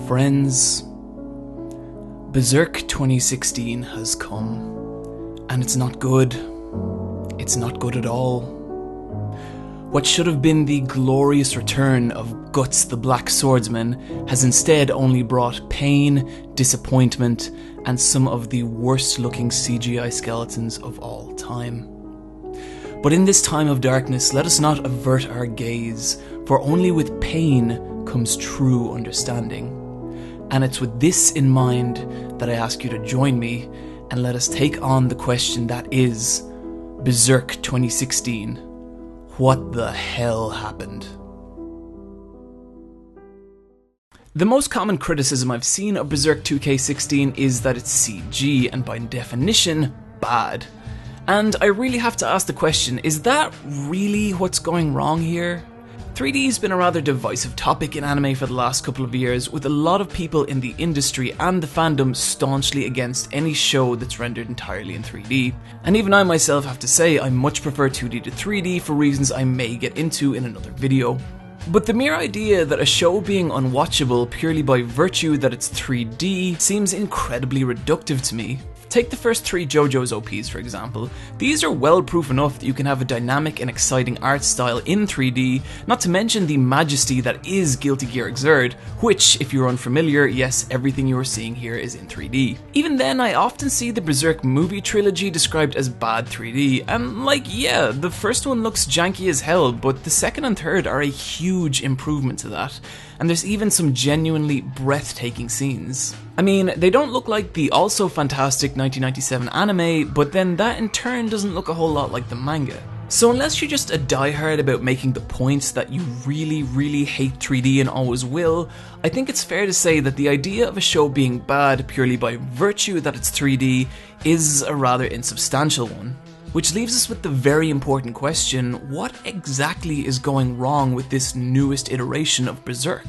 Friends, Berserk 2016 has come, and it's not good. It's not good at all. What should have been the glorious return of Guts the Black Swordsman has instead only brought pain, disappointment, and some of the worst looking CGI skeletons of all time. But in this time of darkness, let us not avert our gaze, for only with pain comes true understanding. And it's with this in mind that I ask you to join me and let us take on the question that is Berserk 2016. What the hell happened? The most common criticism I've seen of Berserk 2K16 is that it's CG and by definition, bad. And I really have to ask the question, is that really what's going wrong here? 3D's been a rather divisive topic in anime for the last couple of years, with a lot of people in the industry and the fandom staunchly against any show that's rendered entirely in 3D. And even I myself have to say I much prefer 2D to 3D for reasons I may get into in another video. But the mere idea that a show being unwatchable purely by virtue that it's 3D seems incredibly reductive to me. Take the first 3 JoJo's OPs for example. These are well proof enough that you can have a dynamic and exciting art style in 3D, not to mention the majesty that is Guilty Gear Xrd, which, if you're unfamiliar, yes, everything you are seeing here is in 3D. Even then, I often see the Berserk movie trilogy described as bad 3D, and yeah, the first one looks janky as hell, but the second and third are a huge improvement to that. And there's even some genuinely breathtaking scenes. I mean, they don't look like the also fantastic 1997 anime, but then that in turn doesn't look a whole lot like the manga. So unless you're just a diehard about making the point that you really hate 3D and always will, I think it's fair to say that the idea of a show being bad purely by virtue that it's 3D is a rather insubstantial one. Which leaves us with the very important question, what exactly is going wrong with this newest iteration of Berserk?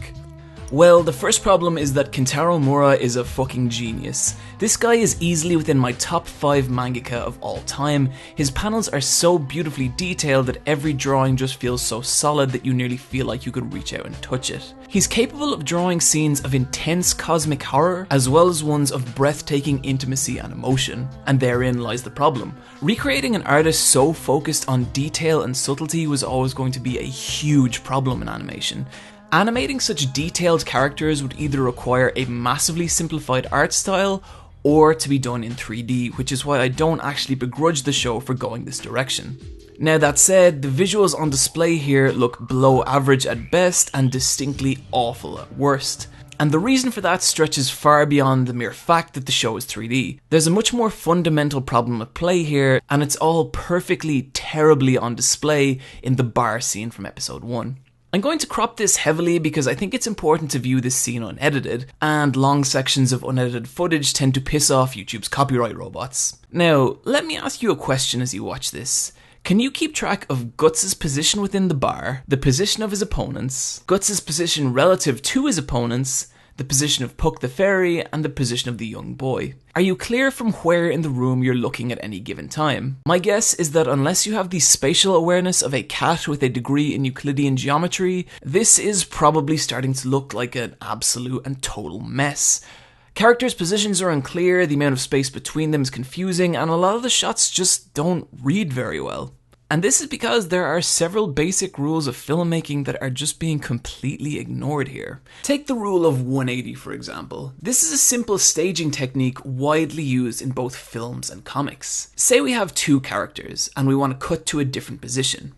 Well, the first problem is that Kentaro Miura is a fucking genius. This guy is easily within my top 5 mangaka of all time. His panels are so beautifully detailed that every drawing just feels so solid that you nearly feel like you could reach out and touch it. He's capable of drawing scenes of intense cosmic horror, as well as ones of breathtaking intimacy and emotion. And therein lies the problem. Recreating an artist so focused on detail and subtlety was always going to be a huge problem in animation. Animating such detailed characters would either require a massively simplified art style or to be done in 3D, which is why I don't actually begrudge the show for going this direction. Now that said, the visuals on display here look below average at best and distinctly awful at worst. And the reason for that stretches far beyond the mere fact that the show is 3D. There's a much more fundamental problem at play here, and it's all perfectly, terribly on display in the bar scene from episode 1. I'm going to crop this heavily because I think it's important to view this scene unedited, and long sections of unedited footage tend to piss off YouTube's copyright robots. Now, let me ask you a question as you watch this. Can you keep track of Guts' position within the bar, the position of his opponents, Guts' position relative to his opponents, the position of Puck the Fairy, and the position of the young boy? Are you clear from where in the room you're looking at any given time? My guess is that unless you have the spatial awareness of a cat with a degree in Euclidean geometry, this is probably starting to look like an absolute and total mess. Characters' positions are unclear, the amount of space between them is confusing, and a lot of the shots just don't read very well. And this is because there are several basic rules of filmmaking that are just being completely ignored here. Take the rule of 180 for example. This is a simple staging technique widely used in both films and comics. Say we have 2 characters and we want to cut to a different position.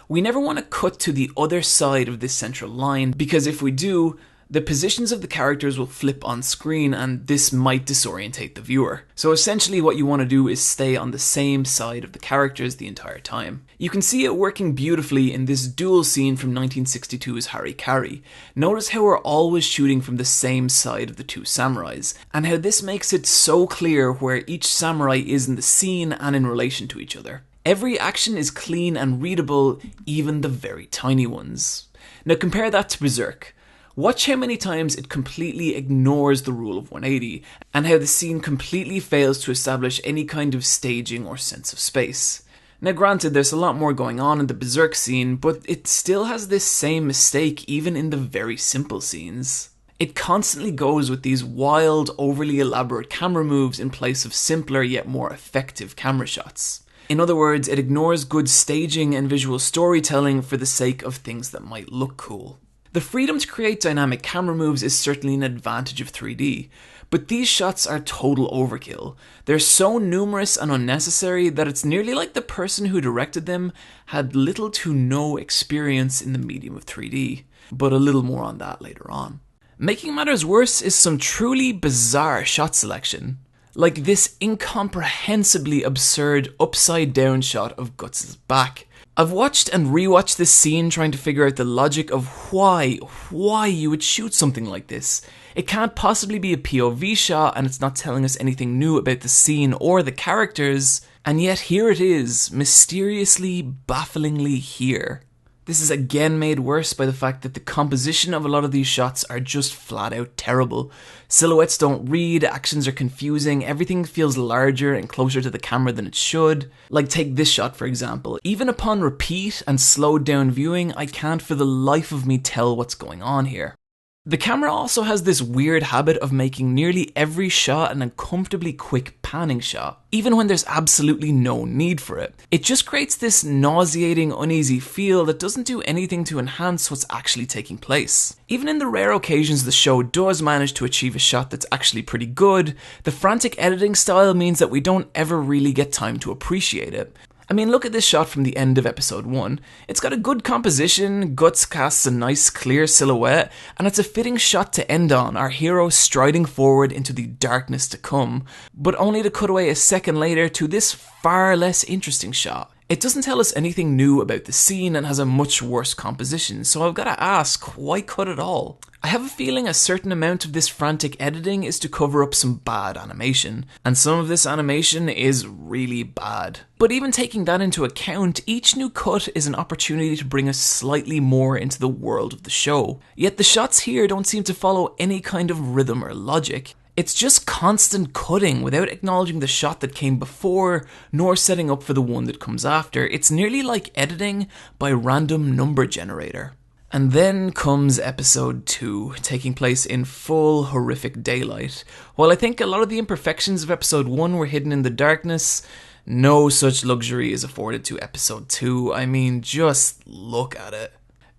We never want to cut to the other side of this central line because if we do, the positions of the characters will flip on screen and this might disorientate the viewer. So essentially what you want to do is stay on the same side of the characters the entire time. You can see it working beautifully in this duel scene from 1962's Harikari. Notice how we're always shooting from the same side of the 2 samurais, and how this makes it so clear where each samurai is in the scene and in relation to each other. Every action is clean and readable, even the very tiny ones. Now compare that to Berserk. Watch how many times it completely ignores the rule of 180, and how the scene completely fails to establish any kind of staging or sense of space. Now granted, there's a lot more going on in the Berserk scene, but it still has this same mistake even in the very simple scenes. It constantly goes with these wild, overly elaborate camera moves in place of simpler yet more effective camera shots. In other words, it ignores good staging and visual storytelling for the sake of things that might look cool. The freedom to create dynamic camera moves is certainly an advantage of 3D, but these shots are total overkill. They're so numerous and unnecessary that it's nearly like the person who directed them had little to no experience in the medium of 3D, but a little more on that later on. Making matters worse is some truly bizarre shot selection. Like this incomprehensibly absurd upside down shot of Guts' back. I've watched and rewatched this scene trying to figure out the logic of why you would shoot something like this. It can't possibly be a POV shot and it's not telling us anything new about the scene or the characters, and yet here it is, mysteriously, bafflingly here. This is again made worse by the fact that the composition of a lot of these shots are just flat out terrible. Silhouettes don't read, actions are confusing, everything feels larger and closer to the camera than it should. Like take this shot for example. Even upon repeat and slowed down viewing, I can't for the life of me tell what's going on here. The camera also has this weird habit of making nearly every shot an uncomfortably quick panning shot, even when there's absolutely no need for it. It just creates this nauseating, uneasy feel that doesn't do anything to enhance what's actually taking place. Even in the rare occasions the show does manage to achieve a shot that's actually pretty good, the frantic editing style means that we don't ever really get time to appreciate it. I mean, look at this shot from the end of episode 1. It's got a good composition, Guts casts a nice clear silhouette, and it's a fitting shot to end on, our hero striding forward into the darkness to come, but only to cut away a second later to this far less interesting shot. It doesn't tell us anything new about the scene and has a much worse composition, so I've got to ask, why cut it all? I have a feeling a certain amount of this frantic editing is to cover up some bad animation, and some of this animation is really bad. But even taking that into account, each new cut is an opportunity to bring us slightly more into the world of the show. Yet the shots here don't seem to follow any kind of rhythm or logic. It's just constant cutting without acknowledging the shot that came before, nor setting up for the one that comes after. It's nearly like editing by random number generator. And then comes episode 2, taking place in full horrific daylight. While I think a lot of the imperfections of episode 1 were hidden in the darkness, no such luxury is afforded to episode 2. I mean, just look at it.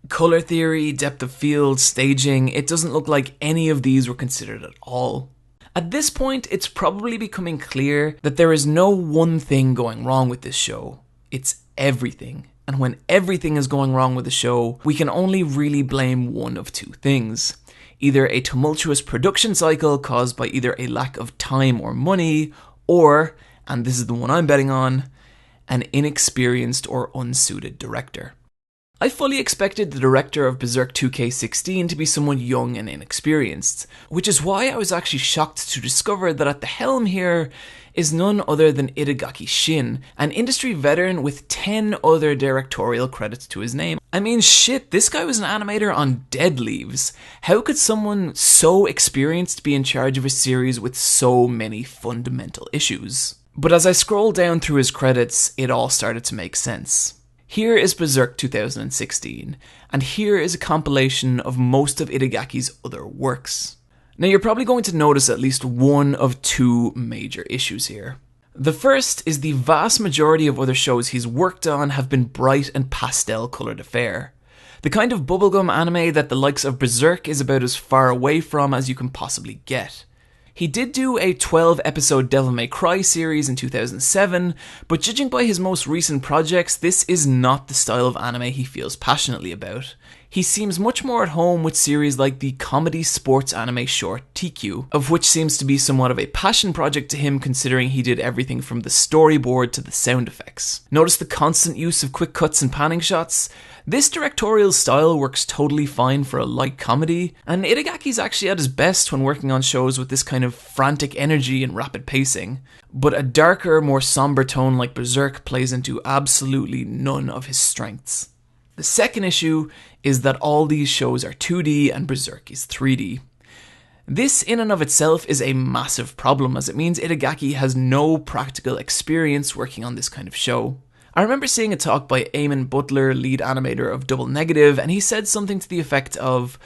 Color theory, depth of field, staging, it doesn't look like any of these were considered at all. At this point, it's probably becoming clear that there is no one thing going wrong with this show. It's everything. And when everything is going wrong with the show, we can only really blame one of two things. Either a tumultuous production cycle caused by either a lack of time or money, or, and this is the one I'm betting on, an inexperienced or unsuited director. I fully expected the director of Berserk 2K16 to be someone young and inexperienced, which is why I was actually shocked to discover that at the helm here is none other than Itagaki Shin, an industry veteran with 10 other directorial credits to his name. I mean shit, this guy was an animator on dead leaves. How could someone so experienced be in charge of a series with so many fundamental issues? But as I scrolled down through his credits, it all started to make sense. Here is Berserk 2016, and here is a compilation of most of Itagaki's other works. Now you're probably going to notice at least one of two major issues here. The first is the vast majority of other shows he's worked on have been bright and pastel coloured affair. The kind of bubblegum anime that the likes of Berserk is about as far away from as you can possibly get. He did do a 12-episode Devil May Cry series in 2007, but judging by his most recent projects, this is not the style of anime he feels passionately about. He seems much more at home with series like the comedy sports anime short TQ, of which seems to be somewhat of a passion project to him considering he did everything from the storyboard to the sound effects. Notice the constant use of quick cuts and panning shots? This directorial style works totally fine for a light comedy, and Itagaki's actually at his best when working on shows with this kind of frantic energy and rapid pacing. But a darker, more somber tone like Berserk plays into absolutely none of his strengths. The second issue is that all these shows are 2D and Berserk is 3D. This in and of itself is a massive problem as it means Itagaki has no practical experience working on this kind of show. I remember seeing a talk by Eamon Butler, lead animator of Double Negative, and he said something to the effect of,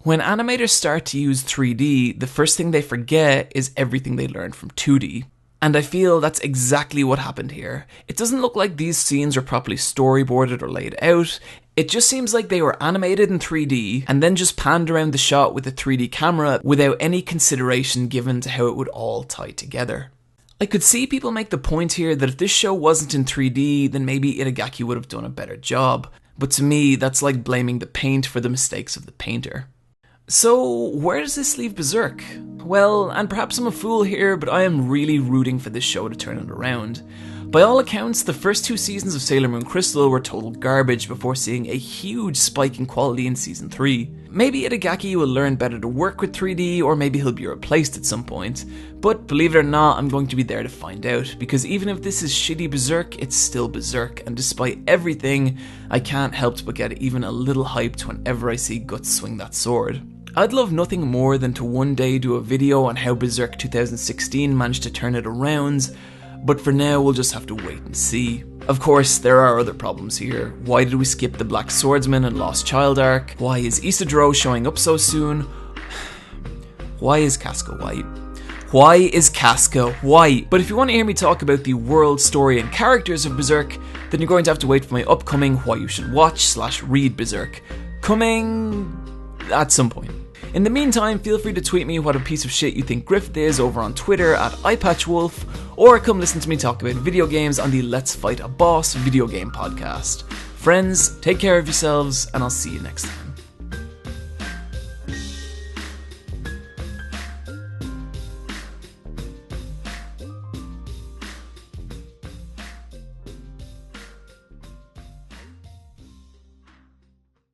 When animators start to use 3D, the first thing they forget is everything they learned from 2D. And I feel that's exactly what happened here. It doesn't look like these scenes are properly storyboarded or laid out. It just seems like they were animated in 3D and then just panned around the shot with a 3D camera without any consideration given to how it would all tie together. I could see people make the point here that if this show wasn't in 3D, then maybe Itagaki would have done a better job. But to me, that's like blaming the paint for the mistakes of the painter. So, where does this leave Berserk? Well, and perhaps I'm a fool here, but I am really rooting for this show to turn it around. By all accounts, the first 2 seasons of Sailor Moon Crystal were total garbage before seeing a huge spike in quality in season 3. Maybe Itagaki will learn better to work with 3D, or maybe he'll be replaced at some point. But believe it or not, I'm going to be there to find out, because even if this is shitty Berserk, it's still Berserk, and despite everything, I can't help but get even a little hyped whenever I see Guts swing that sword. I'd love nothing more than to one day do a video on how Berserk 2016 managed to turn it around, but for now we'll just have to wait and see. Of course, there are other problems here. Why did we skip the Black Swordsman and Lost Child arc? Why is Isidro showing up so soon? Why is Casca white? Why is Casca white? But if you want to hear me talk about the world, story and characters of Berserk, then you're going to have to wait for my upcoming Why You Should Watch/Read Berserk, coming at some point. In the meantime, feel free to tweet me what a piece of shit you think Griffith is over on Twitter at Eyepatch, or come listen to me talk about video games on the Let's Fight a Boss video game podcast. Friends, take care of yourselves, and I'll see you next time.